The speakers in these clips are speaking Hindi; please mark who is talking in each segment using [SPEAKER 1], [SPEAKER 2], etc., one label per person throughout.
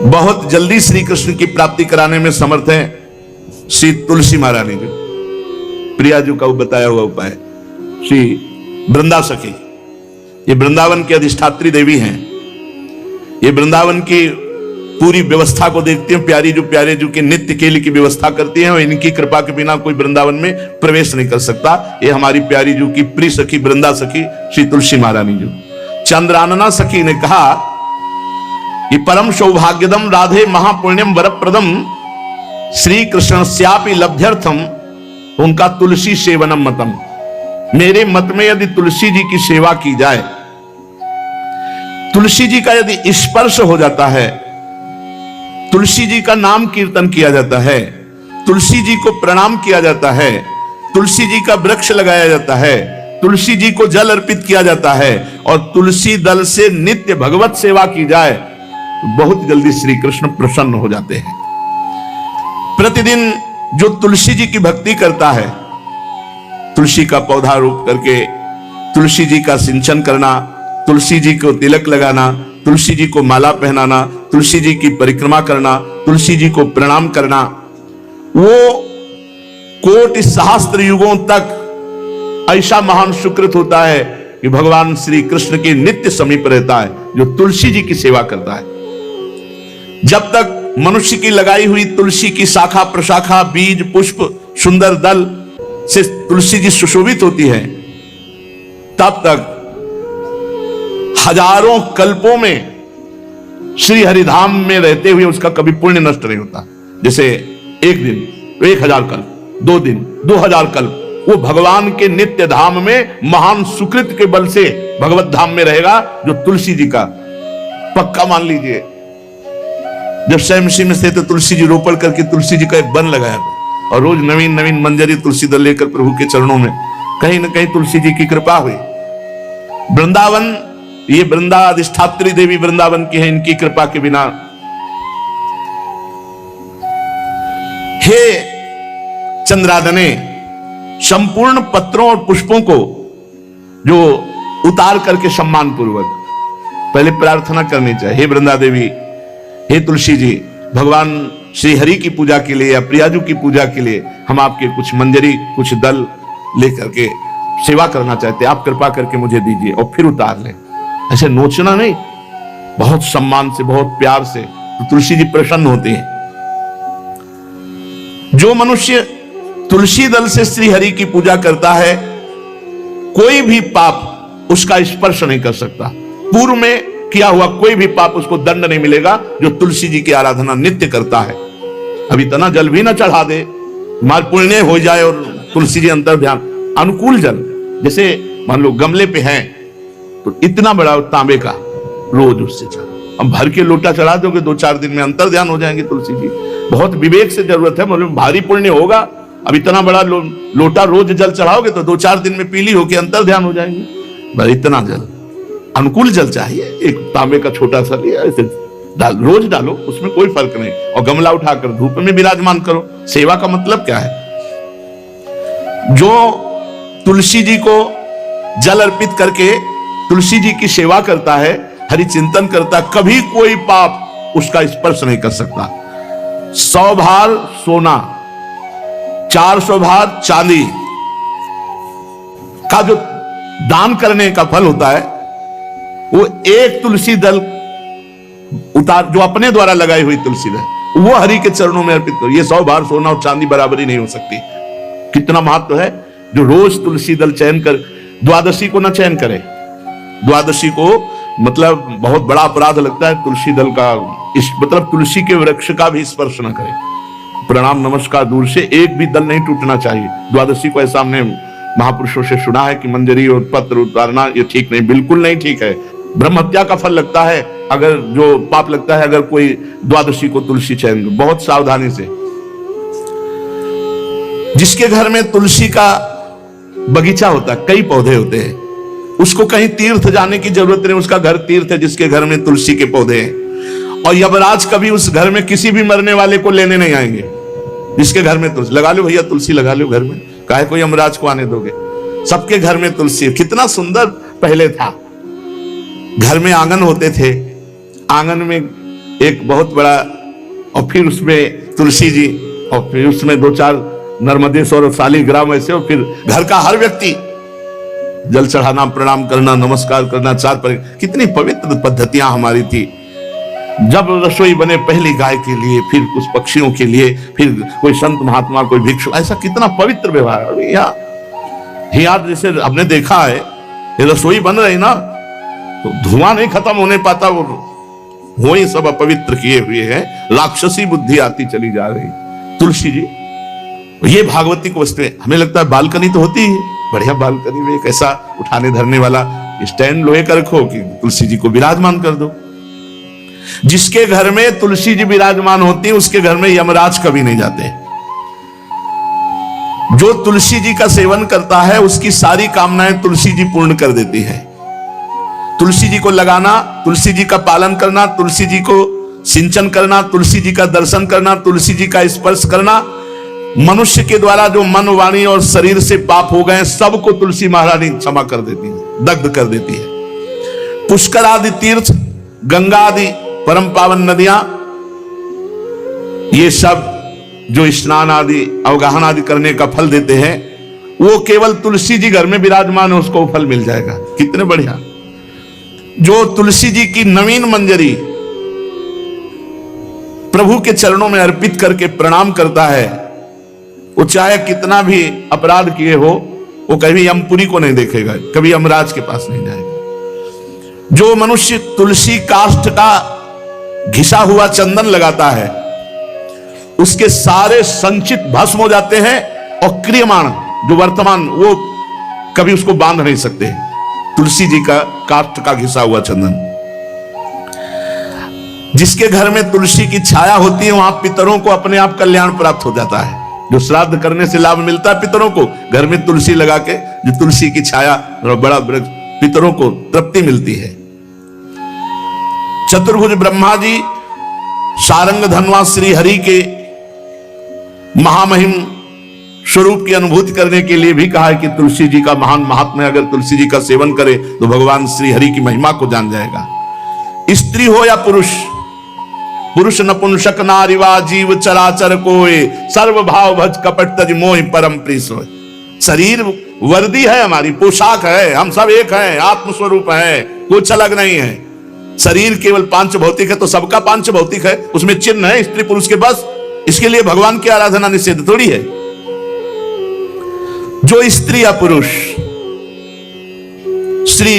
[SPEAKER 1] बहुत जल्दी श्री कृष्ण की प्राप्ति कराने में समर्थ है श्री तुलसी महारानी जी। प्रिया जी का बताया हुआ उपाय श्री वृंदा सखी, ये वृंदावन की अधिष्ठात्री देवी हैं। ये वृंदावन की पूरी व्यवस्था को देखती हैं। प्यारी जो के नित्य केली की व्यवस्था करती हैं और इनकी कृपा के बिना कोई वृंदावन में प्रवेश नहीं कर सकता। ये हमारी प्यारी जो की प्रिय सखी वृंदा सखी श्री तुलसी महारानी जी। चंद्रानना सखी ने कहा कि परम सौभाग्यदम राधे महापुण्यम वरप्रदम श्री कृष्ण श्यापि लभ्यर्थम उनका तुलसी सेवनम मतम। मेरे मत में यदि तुलसी जी की सेवा की जाए, तुलसी जी का यदि स्पर्श हो जाता है, तुलसी जी का नाम कीर्तन किया जाता है, तुलसी जी को प्रणाम किया जाता है, तुलसी जी का वृक्ष लगाया जाता है, तुलसी जी को जल अर्पित किया जाता है और तुलसी दल से नित्य भगवत सेवा की जाए तो बहुत जल्दी श्री कृष्ण प्रसन्न हो जाते हैं। प्रतिदिन जो तुलसी जी की भक्ति करता है, तुलसी का पौधा रोप करके तुलसी जी का सिंचन करना, तुलसी जी को तिलक लगाना, तुलसी जी को माला पहनाना, तुलसी जी की परिक्रमा करना, तुलसी जी को प्रणाम करना, वो कोटि सहस्त्र युगों तक ऐसा महान सुकृत होता है कि भगवान श्री कृष्ण के नित्य समीप रहता है जो तुलसी जी की सेवा करता है। जब तक मनुष्य की लगाई हुई तुलसी की शाखा प्रशाखा बीज पुष्प सुंदर दल से तुलसी जी सुशोभित होती है, तब तक हजारों कल्पों में श्री हरिधाम में रहते हुए उसका कभी पुण्य नष्ट नहीं होता। जैसे एक दिन 1000 कल्प, 2 दिन 2000 कल्प वो भगवान के नित्य धाम में महान सुकृत के बल से भगवत धाम में रहेगा जो तुलसी जी का पक्का मान लीजिए। जब स्वयं में से तो तुलसी जी रोपण करके तुलसी जी का एक वन लगाया और रोज नवीन नवीन मंजरी तुलसी दल लेकर प्रभु के चरणों में कहीं न कहीं तुलसी जी की कृपा हुई। वृंदावन, ये वृंदा अधिष्ठात्री देवी वृंदावन की है, इनकी कृपा के बिना। हे चंद्रादने, संपूर्ण पत्रों और पुष्पों को जो उतार करके सम्मान पूर्वक पहले प्रार्थना करनी चाहिए। हे वृंदा देवी, हे तुलसी जी, भगवान श्री हरि की पूजा के लिए या प्रियाजू की पूजा के लिए हम आपके कुछ मंजरी कुछ दल लेकर के सेवा करना चाहते हैं, आप कृपा करके मुझे दीजिए और फिर उतार लें। ऐसे नोचना नहीं, बहुत सम्मान से बहुत प्यार से, तो तुलसी जी प्रसन्न होते हैं। जो मनुष्य तुलसी दल से श्री हरि की पूजा करता है, कोई भी पाप उसका स्पर्श नहीं कर सकता। पूर्व में किया हुआ कोई भी पाप उसको दंड नहीं मिलेगा जो तुलसी जी की आराधना नित्य करता है। अब इतना जल भी ना चढ़ा दे, माल पुण्य हो जाए और तुलसी जी अंतर ध्यान अनुकूल जल, जैसे मान लो गमले पे हैं तो इतना बड़ा तांबे का रोज उससे चढ़ा, अब भर के लोटा चढ़ा दोगे 2-4 दिन में अंतर ध्यान हो जाएंगे तुलसी जी। बहुत विवेक से जरूरत है, मतलब भारी पुण्य होगा। अब इतना बड़ा लोटा रोज जल चढ़ाओगे तो 2-4 दिन में पीली होके अंतर ध्यान हो जाएंगे। इतना जल, अनुकूल जल चाहिए। एक तांबे का छोटा सा लिया, ऐसे रोज डालो, उसमें कोई फर्क नहीं, और गमला उठाकर धूप में विराजमान करो। सेवा का मतलब क्या है? जो तुलसी जी को जल अर्पित करके तुलसी जी की सेवा करता है, हरि चिंतन करता, कभी कोई पाप उसका स्पर्श नहीं कर सकता। 100 भार सोना, 400 भार चांदी का जो दान करने का फल होता है, वो एक तुलसी दल उतार जो अपने द्वारा लगाई हुई तुलसी दल वो हरि के चरणों में अर्पित करो। ये 100 भार सोना और चांदी बराबरी नहीं हो सकती। कितना महत्व है। जो रोज तुलसी दल चयन कर, द्वादशी को ना चयन करे, द्वादशी को मतलब बहुत बड़ा अपराध लगता है तुलसी दल का, इस मतलब तुलसी के वृक्ष का भी स्पर्श न करे। प्रणाम नमस्कार दूर से, एक भी दल नहीं टूटना चाहिए द्वादशी को। ऐसा हमने महापुरुषों से सुना है कि मंजरी और पत्र उतारना ये ठीक नहीं, बिल्कुल नहीं ठीक है। ब्रह्म हत्या का फल लगता है, अगर जो पाप लगता है अगर कोई द्वादशी को तुलसी चयन, बहुत सावधानी से। जिसके घर में तुलसी का बगीचा होता है, कई पौधे होते हैं, उसको कहीं तीर्थ जाने की जरूरत नहीं, उसका घर तीर्थ है जिसके घर में तुलसी के पौधे हैं। और यमराज कभी उस घर में किसी भी मरने वाले को लेने नहीं आएंगे। जिसके घर में तुलसी, लगा लो भैया तुलसी लगा लो घर में, काहे कोई यमराज को आने दोगे? सबके घर में तुलसी। कितना सुंदर पहले था, घर में आंगन होते थे, आंगन में एक बहुत बड़ा, और फिर उसमें तुलसी जी, और फिर उसमें 2-4 नर्मदेश्वर और शालिग्राम ऐसे, और फिर घर का हर व्यक्ति जल चढ़ाना, प्रणाम करना, नमस्कार करना, कितनी पवित्र पद्धतियां हमारी थी। जब रसोई बने पहली गाय के लिए, फिर कुछ पक्षियों के लिए, फिर कोई संत महात्मा, कोई भिक्षु, ऐसा कितना पवित्र व्यवहार। यहाँ जैसे हमने देखा है, ये रसोई बन रही ना तो धुआं नहीं खत्म होने पाता, वो ही सब अपवित्र किए हुए हैं, राक्षसी बुद्धि आती चली जा रही। तुलसी जी, ये भागवती को वस्तु हमें लगता है बालकनी तो होती है, बढ़िया बालकनी में एक ऐसा उठाने धरने वाला स्टैंड लोहे का रखो कि तुलसी जी को विराजमान कर दो। जिसके घर में तुलसी जी विराजमान होती है उसके घर में यमराज कभी नहीं जाते। जो तुलसी जी का सेवन करता है उसकी सारी कामनाएं तुलसी जी पूर्ण कर देती है। तुलसी जी को लगाना, तुलसी जी का पालन करना, तुलसी जी को सिंचन करना, तुलसी जी का दर्शन करना, तुलसी जी का स्पर्श करना, मनुष्य के द्वारा जो मन, वाणी और शरीर से पाप हो गए सबको तुलसी महारानी क्षमा कर देती है, दग्ध कर देती है। पुष्कर आदि तीर्थ, गंगा आदि परम पावन नदियां, ये सब जो स्नान आदि, अवगाहन आदि करने का फल देते हैं, वो केवल तुलसी जी घर में विराजमान है उसको फल मिल जाएगा। कितने बढ़िया। जो तुलसी जी की नवीन मंजरी प्रभु के चरणों में अर्पित करके प्रणाम करता है, वो चाहे कितना भी अपराध किए हो, वो कभी यमपुरी को नहीं देखेगा, कभी यमराज के पास नहीं जाएगा। जो मनुष्य तुलसी काष्ठ का घिसा हुआ चंदन लगाता है, उसके सारे संचित भस्म हो जाते हैं, और क्रियमाण जो वर्तमान, वो कभी उसको बांध नहीं सकते। तुलसी जी का काष्ठ का घिसा हुआ चंदन। जिसके घर में तुलसी की छाया होती है वहां पितरों को अपने आप कल्याण प्राप्त हो जाता है। जो श्राद्ध करने से लाभ मिलता है पितरों को, घर में तुलसी लगा के, जो तुलसी की छाया, बड़ा वृक्ष, पितरों को तृप्ति मिलती है। चतुर्भुज ब्रह्मा जी सारंग धनवा श्री हरि के महामहिम स्वरूप की अनुभूति करने के लिए भी कहा है कि तुलसी जी का महान महात्म्य, अगर तुलसी जी का सेवन करे तो भगवान श्री हरि की महिमा को जान जाएगा। स्त्री हो या पुरुष, पुरुष नपुंसक नारीवा जीव चराचर कोय, सर्व भाव भज कपट तज मोहि परम प्रिय सोय। शरीर वर्दी है, हमारी पोशाक है, हम सब एक हैं, आत्मस्वरूप है, कुछ अलग नहीं है। शरीर केवल पांच भौतिक है तो सबका पांच भौतिक है, उसमें चिन्ह है स्त्री पुरुष के, बस इसके लिए भगवान की आराधना निषेध थोड़ी है। जो स्त्री या पुरुष श्री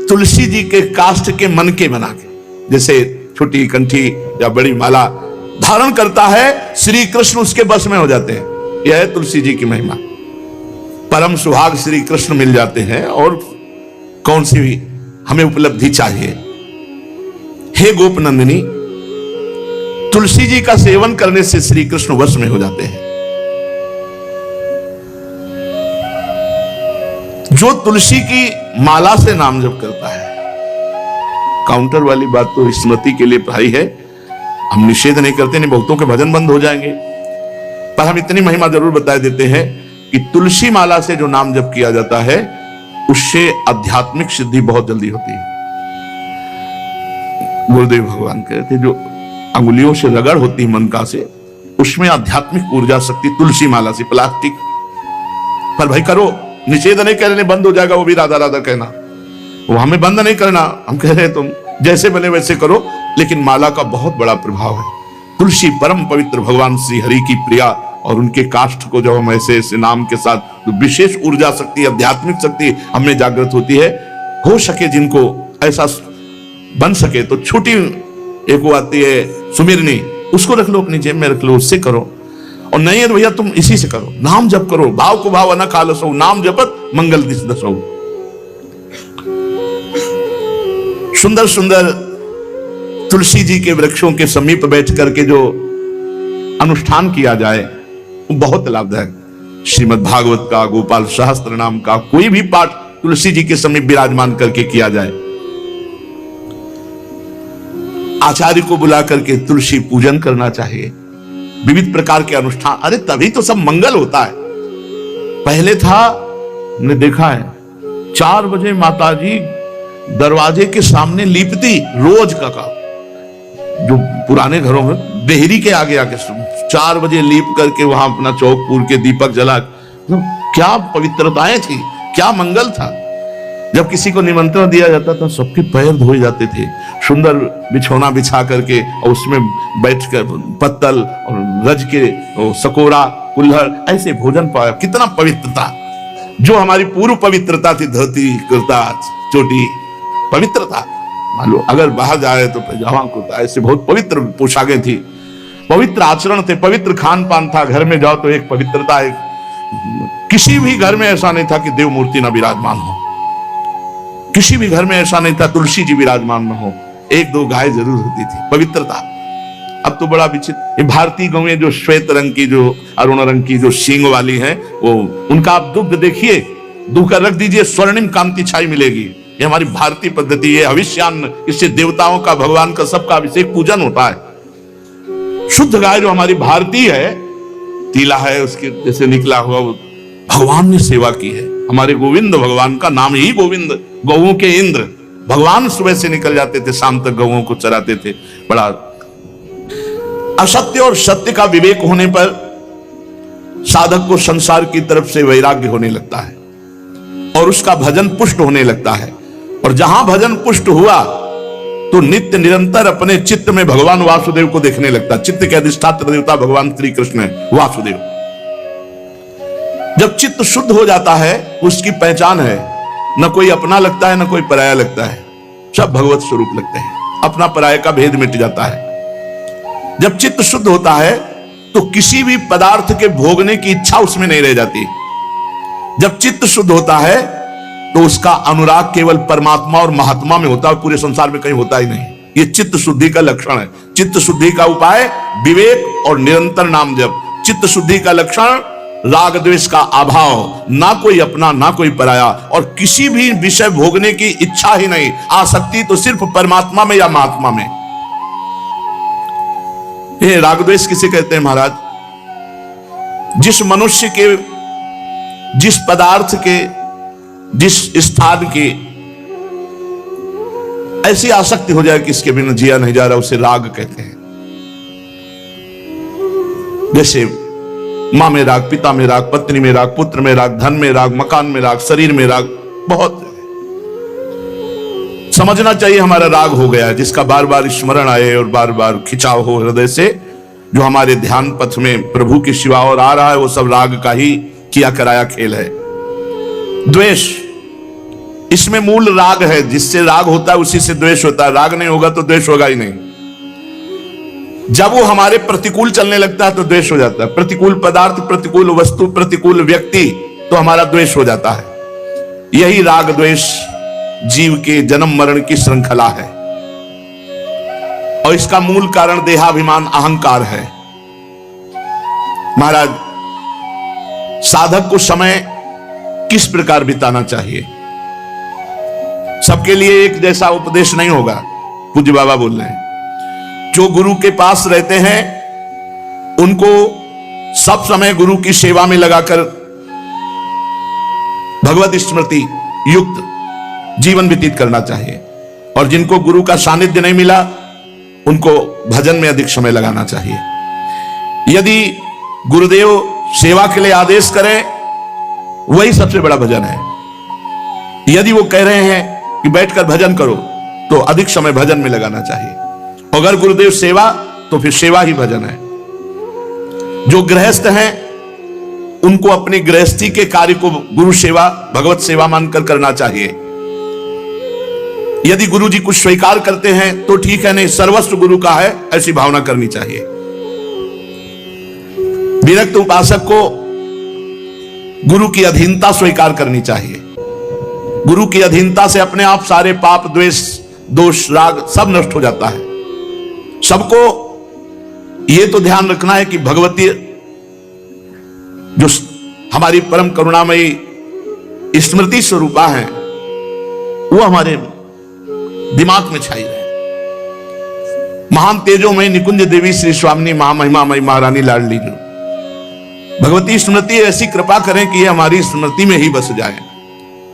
[SPEAKER 1] तुलसी जी के काष्ठ के मन के बना के, जैसे छोटी कंठी या बड़ी माला धारण करता है, श्री कृष्ण उसके बस में हो जाते हैं। यह है तुलसी जी की महिमा। परम सुहाग श्री कृष्ण मिल जाते हैं, और कौन सी भी हमें उपलब्धि चाहिए। हे गोप नंदिनी, तुलसी जी का सेवन करने से श्री कृष्ण वश में हो जाते हैं। जो तुलसी की माला से नाम जप करता है, काउंटर वाली बात तो स्मृति के लिए भाई है, हम निषेध नहीं करते, नहीं बहुतों के भजन बंद हो जाएंगे, पर हम इतनी महिमा जरूर बता देते हैं कि तुलसी माला से जो नाम जप किया जाता है उससे आध्यात्मिक सिद्धि बहुत जल्दी होती है। गुरुदेव भगवान कहते जो अंगुलियों से रगड़ होती है मन का से, उसमें आध्यात्मिक ऊर्जा शक्ति तुलसी माला से। प्लास्टिक पर भाई करो, निषेध नहीं कह रहे बंद हो जाएगा, वो भी राधा राधा कहना, वो हमें बंद नहीं करना, हम कह रहे हैं तुम जैसे बने वैसे करो, लेकिन माला का बहुत बड़ा प्रभाव है। तुलसी परम पवित्र भगवान श्री हरि की प्रिया, और उनके काष्ठ को जब हम ऐसे ऐसे नाम के साथ, तो विशेष ऊर्जा शक्ति, आध्यात्मिक शक्ति हमें जागृत होती है। हो सके जिनको ऐसा बन सके तो छोटी एक वो आती है सुमिरनी, उसको रख लो, अपनी जेब में रख लो, उससे करो। और नहीं है तो भैया तुम इसी से करो, नाम जप करो, भाव को भाव न खालसो, नाम जपत मंगल दिस दसो। सुंदर सुंदर तुलसी जी के वृक्षों के समीप बैठ करके जो अनुष्ठान किया जाए वो बहुत लाभदायक। श्रीमद् भागवत का, गोपाल सहस्त्र नाम का कोई भी पाठ तुलसी जी के समीप विराजमान करके किया जाए। आचार्य को बुला करके तुलसी पूजन करना चाहिए, विविध प्रकार के अनुष्ठान, अरे तभी तो सब मंगल होता है। पहले था, हमने देखा है 4 बजे माताजी दरवाजे के सामने लीपती, रोज का काम, जो पुराने घरों में देहरी के आगे आके 4 बजे लीप करके वहां अपना चौक पूर के दीपक जला, क्या पवित्रताएं थी, क्या मंगल था। जब किसी को निमंत्रण दिया जाता था सबके पैर धोए जाते थे, सुंदर बिछौना बिछा करके और उसमें बैठकर पत्तल और रज के सकोरा कुल्हड़ ऐसे भोजन पाया। कितना पवित्रता, जो हमारी पूर्व पवित्रता थी, धोती कुर्ता चोटी पवित्रता। मान लो अगर बाहर जा रहे तो पैजामा कुर्ता, ऐसे बहुत पवित्र पोशाकें थी, पवित्र आचरण थे, पवित्र खान पान था। घर में जाओ तो एक पवित्रता, एक किसी भी घर में ऐसा नहीं था कि देव मूर्ति न विराजमान हो, किसी भी घर में ऐसा नहीं था तुलसी जी विराजमान न हो, 1-2 गाय जरूर होती थी, पवित्रता। अब तो बड़ा विचित्र, भारतीय गौएं जो श्वेत रंग की, जो अरुण रंग की, जो सींग वाली हैं, वो उनका आप दुग्ध देखिए, दूकर रख दीजिए, स्वर्णिम कांति छाई मिलेगी। ये हमारी भारतीय पद्धति है, हविष्यान्न, इससे देवताओं का, भगवान का, सबका अभिषेक पूजन होता है। शुद्ध गाय जो हमारी भारतीय है, तीला है उसके जैसे निकला हुआ, वो भगवान ने सेवा की है। हमारे गोविंद भगवान का नाम ही गोविंद, गौओं के इंद्र। भगवान सुबह से निकल जाते थे, शाम तक गौओं को चराते थे। बड़ा असत्य और सत्य का विवेक होने पर साधक को संसार की तरफ से वैराग्य होने लगता है और उसका भजन पुष्ट होने लगता है। और जहां भजन पुष्ट हुआ तो नित्य निरंतर अपने चित्त में भगवान वासुदेव को देखने लगता। चित्त के अधिष्ठात्र देवता भगवान श्री कृष्ण है, वासुदेव। जब चित्त शुद्ध हो जाता है, उसकी पहचान है, न कोई अपना लगता है न कोई पराया लगता है, सब भगवत स्वरूप लगते हैं, अपना पराये का भेद मिट जाता है। जब चित्त शुद्ध होता है तो किसी भी पदार्थ के भोगने की इच्छा उसमें नहीं रह जाती। जब चित्त शुद्ध होता है तो उसका अनुराग केवल परमात्मा और महात्मा में होता है, पूरे संसार में कहीं होता ही नहीं। ये चित्त शुद्धि का लक्षण है। चित्त शुद्धि का उपाय विवेक और निरंतर नाम जप। चित्त शुद्धि का लक्षण राग द्वेष का अभाव, ना कोई अपना ना कोई पराया, और किसी भी विषय भोगने की इच्छा ही नहीं, आसक्ति तो सिर्फ परमात्मा में या महात्मा में। ये राग द्वेष किसे कहते हैं महाराज? जिस मनुष्य के, जिस पदार्थ के, जिस स्थान की ऐसी आसक्ति हो जाए कि इसके बिना जिया नहीं जा रहा, उसे राग कहते हैं। जैसे मां में राग, पिता में राग, पत्नी में राग, पुत्र में राग, धन में राग, मकान में राग, शरीर में राग, बहुत समझना चाहिए हमारा राग हो गया, जिसका बार बार स्मरण आए और बार बार खिंचाव हो हृदय से। जो हमारे ध्यान पथ में प्रभु की शिवा और आ रहा है, वो सब राग का ही किया कराया खेल है। द्वेष, इसमें मूल राग है, जिससे राग होता है उसी से द्वेष होता है। राग नहीं होगा तो द्वेष होगा ही नहीं। जब वो हमारे प्रतिकूल चलने लगता है तो द्वेष हो जाता है। प्रतिकूल पदार्थ, प्रतिकूल वस्तु, प्रतिकूल व्यक्ति, तो हमारा द्वेष हो जाता है। यही राग द्वेष जीव के जन्म मरण की श्रृंखला है और इसका मूल कारण देहाभिमान, अहंकार है। महाराज, साधक को समय किस प्रकार बिताना चाहिए? सबके लिए एक जैसा उपदेश नहीं होगा। पूज्य बाबा बोल रहे हैं, जो गुरु के पास रहते हैं उनको सब समय गुरु की सेवा में लगाकर भगवत स्मृति युक्त जीवन व्यतीत करना चाहिए, और जिनको गुरु का सानिध्य नहीं मिला उनको भजन में अधिक समय लगाना चाहिए। यदि गुरुदेव सेवा के लिए आदेश करें, वही सबसे बड़ा भजन है। यदि वो कह रहे हैं कि बैठकर भजन करो, तो अधिक समय भजन में लगाना चाहिए। अगर गुरुदेव सेवा, तो फिर सेवा ही भजन है। जो गृहस्थ हैं उनको अपनी गृहस्थी के कार्य को गुरु सेवा, भगवत सेवा मानकर करना चाहिए। यदि गुरु जी कुछ स्वीकार करते हैं तो ठीक है, नहीं सर्वस्व गुरु का है, ऐसी भावना करनी चाहिए। विरक्त उपासक को गुरु की अधीनता स्वीकार करनी चाहिए। गुरु की अधीनता से अपने आप सारे पाप, द्वेष, दोष, राग सब नष्ट हो जाता है। सबको यह तो ध्यान रखना है कि भगवती जो हमारी परम करुणामयी स्मृति स्वरूपा है, वो हमारे दिमाग में छाई रहे। महान तेजोमयी निकुंज देवी श्री स्वामिनी महामहिमामयी महारानी लाडली जो भगवती स्मृति ऐसी कृपा करें कि ये हमारी स्मृति में ही बस जाए,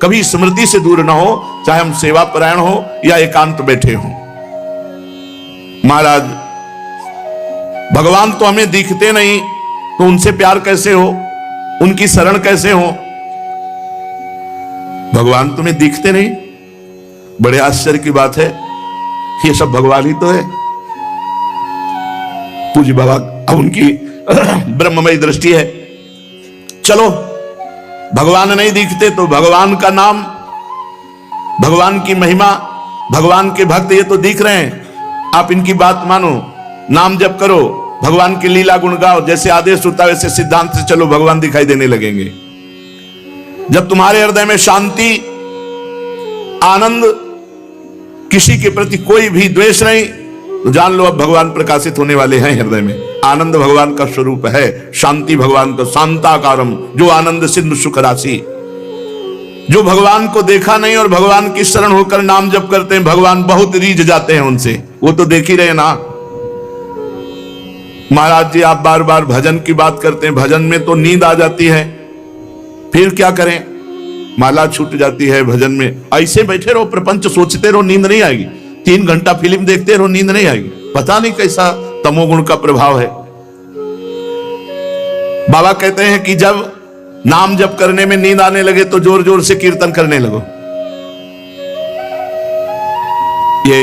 [SPEAKER 1] कभी स्मृति से दूर ना हो, चाहे हम सेवा परायण हो या एकांत बैठे हो। महाराज भगवान तो हमें दिखते नहीं, तो उनसे प्यार कैसे हो, उनकी शरण कैसे हो? भगवान तुम्हें दिखते नहीं, बड़े आश्चर्य की बात है, ये सब भगवान ही तो है। पूज्य बाबा अब उनकी ब्रह्ममयी दृष्टि है। चलो भगवान नहीं दिखते तो भगवान का नाम, भगवान की महिमा, भगवान के भक्त ये तो दिख रहे हैं, आप इनकी बात मानो, नाम जप करो, भगवान की लीला गुण गाओ, जैसे आदेश होता है वैसे सिद्धांत से चलो, भगवान दिखाई देने लगेंगे। जब तुम्हारे हृदय में शांति, आनंद, किसी के प्रति कोई भी द्वेष नहीं, तो जान लो अब भगवान प्रकाशित होने वाले हैं हृदय में। आनंद भगवान का स्वरूप है, शांति भगवान का, शांताकारम, जो आनंद सिंधु सुख राशि। जो भगवान को देखा नहीं और भगवान की शरण होकर नाम जप करते हैं, भगवान बहुत रीझ जाते हैं उनसे, वो तो देख ही रहे ना। महाराज जी आप बार बार भजन की बात करते हैं, भजन में तो नींद आ जाती है, फिर क्या करें? माला छूट जाती है भजन में। ऐसे बैठे रहो, प्रपंच सोचते रहो, नींद नहीं आएगी। 3 घंटा फिल्म देखते रहो, नींद नहीं आएगी। पता नहीं कैसा तमोगुण का प्रभाव है। बाबा कहते हैं कि जब नाम जप करने में नींद आने लगे तो जोर जोर से कीर्तन करने लगो। ये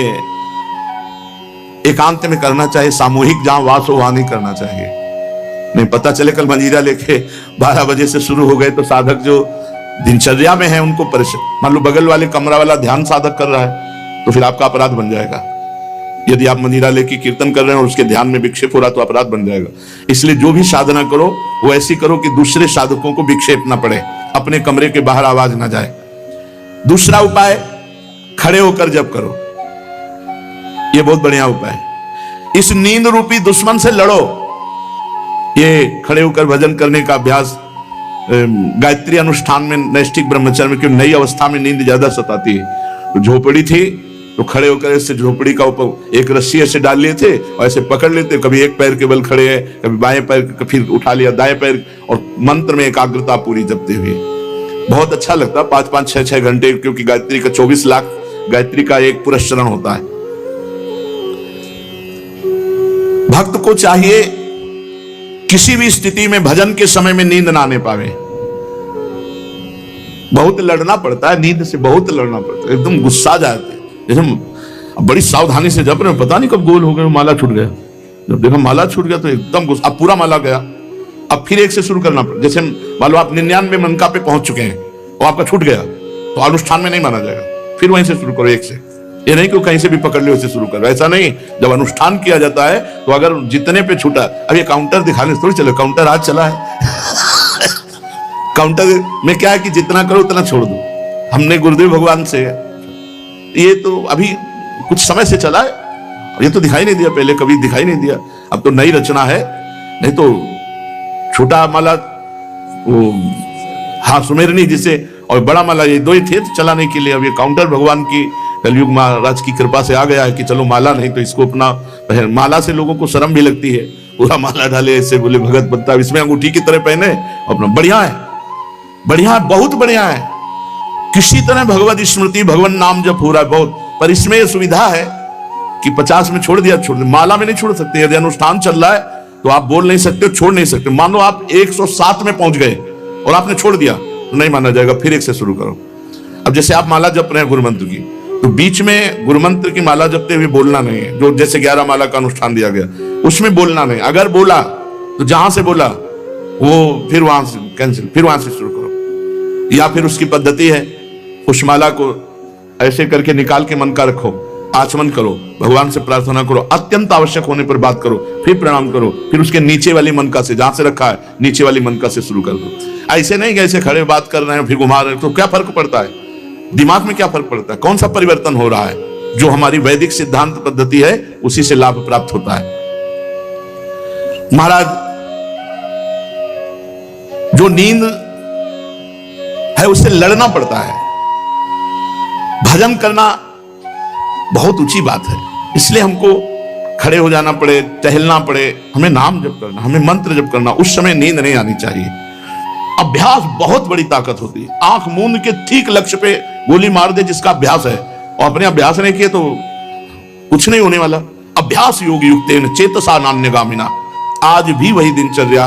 [SPEAKER 1] एकांत में करना चाहिए, सामूहिक जहां वास हो वहां नहीं करना चाहिए। नहीं पता चले कल मंजीरा लेके 12 बजे से शुरू हो गए तो साधक जो दिनचर्या में है उनको परेशान, मान लो बगल वाले कमरा वाला ध्यान साधक कर रहा है तो फिर आपका अपराध बन जाएगा। यदि आप मंजीरा लेके कीर्तन कर रहे हैं और उसके ध्यान में विक्षेप हो रहा तो अपराध बन जाएगा। इसलिए जो भी साधना करो वो ऐसी करो कि दूसरे साधकों को विक्षेप ना पड़े, अपने कमरे के बाहर आवाज ना जाए। दूसरा उपाय, खड़े होकर जप करो, ये बहुत बढ़िया उपाय है। इस नींद रूपी दुश्मन से लड़ो। ये खड़े होकर भजन करने का अभ्यास गायत्री अनुष्ठान में, नैष्ठिक ब्रह्मचर्य में, क्यों नई अवस्था में नींद ज्यादा सताती है। तो झोपड़ी थी तो खड़े होकर ऐसे झोपड़ी का ऊपर एक रस्सी ऐसे डाल लिए थे और ऐसे पकड़ लेते, कभी एक पैर के बल खड़े हैं, कभी बाएं पैर, फिर उठा लिया दाएं पैर, और मंत्र में एकाग्रता पूरी जपते हुए। बहुत अच्छा लगता, 5-5, 6-6 घंटे, क्योंकि गायत्री का 24 लाख गायत्री का एक पुरस्चरण होता है। भक्त को चाहिए किसी भी स्थिति में भजन के समय में नींद ना आने पावे। बहुत लड़ना पड़ता है, नींद से बहुत लड़ना पड़ता है, एकदम गुस्सा जाते हैं। जैसे बड़ी सावधानी से जप रहे, पता नहीं कब गोल हो गए, माला छूट गया। जब देखा माला छूट गया तो एकदम गुस्सा, अब पूरा माला गया, अब फिर एक से शुरू करना पड़ा। जैसे मान लो आप 99 मनका पे पहुंच चुके हैं और आपका छूट गया तो अनुष्ठान में नहीं माना जाएगा, फिर वहीं से शुरू करो एक से। ये नहीं कि कहीं से भी पकड़ लो, ऐसे शुरू करो, ऐसा नहीं। जब अनुष्ठान किया जाता है तो अगर जितने पे छूटा, अब ये काउंटर दिखाने थोड़ी चलो, काउंटर आज चला है काउंटर में क्या है कि जितना करो उतना छोड़ दो। हमने गुरुदेव भगवान से, ये तो अभी कुछ समय से चला है, ये तो दिखाई नहीं दिया, पहले कभी दिखाई नहीं दिया, अब तो नई रचना है। नहीं तो छोटा माला वो हाँ सुमेरनी जिसे, और बड़ा माला, ये 2 ही थे चलाने के लिए। अब ये काउंटर भगवान की कलयुग महाराज की कृपा से आ गया है कि चलो माला नहीं तो इसको अपना पहन। माला से लोगों को शर्म भी लगती है, पूरा माला डाले ऐसे, बोले भगत बनता, इसमें अंगूठी की तरह पहने अपना। बढ़िया है, बढ़िया है, बहुत बढ़िया है। किसी तरह भगवत स्मृति, भगवान नाम जप हो रहा है बहुत, पर इसमें यह सुविधा है कि 50 में छोड़ दिया, छोड़ दिया। माला में नहीं छोड़ सकते, यदि अनुष्ठान चल रहा है तो आप बोल नहीं सकते, छोड़ नहीं सकते। मान लो आप 107 में पहुंच गए और आपने छोड़ दिया तो नहीं माना जाएगा, फिर एक से शुरू करो। अब जैसे आप माला जप रहे हैं गुरु मंत्र की, तो बीच में गुरु मंत्र की माला जपते हुए बोलना नहीं है। जो जैसे 11 माला का अनुष्ठान दिया गया उसमें बोलना नहीं, अगर बोला तो जहां से बोला वो फिर वहां से कैंसिल, फिर वहां से शुरू करो। या फिर उसकी पद्धति है, उस माला को ऐसे करके निकाल के मन का रखो, आचमन करो, भगवान से प्रार्थना करो, अत्यंत आवश्यक होने पर बात करो, फिर प्रणाम करो, फिर उसके नीचे वाली मनका से, जहां से रखा है नीचे वाली मनका से शुरू कर दो। ऐसे नहीं कि ऐसे खड़े बात कर रहे हैं फिर घुमा रहे हैं, तो क्या फर्क पड़ता है? दिमाग में क्या फर्क पड़ता है? कौन सा परिवर्तन हो रहा है? जो हमारी वैदिक सिद्धांत पद्धति है उसी से लाभ प्राप्त होता है। महाराज, जो नींद है उससे लड़ना पड़ता है। भजन करना बहुत ऊंची बात है, इसलिए हमको खड़े हो जाना पड़े, टहलना पड़े, हमें नाम जप करना, हमें मंत्र जप करना। उस समय नींद नहीं आनी चाहिए। अभ्यास बहुत बड़ी ताकत होती है। आंख मूंद के ठीक लक्ष्य पे गोली मार दे जिसका अभ्यास है, और अपने अभ्यास नहीं किए तो कुछ नहीं होने वाला। अभ्यास योग युक्तेन चेतसा नान्यगामिना। आज भी वही दिनचर्या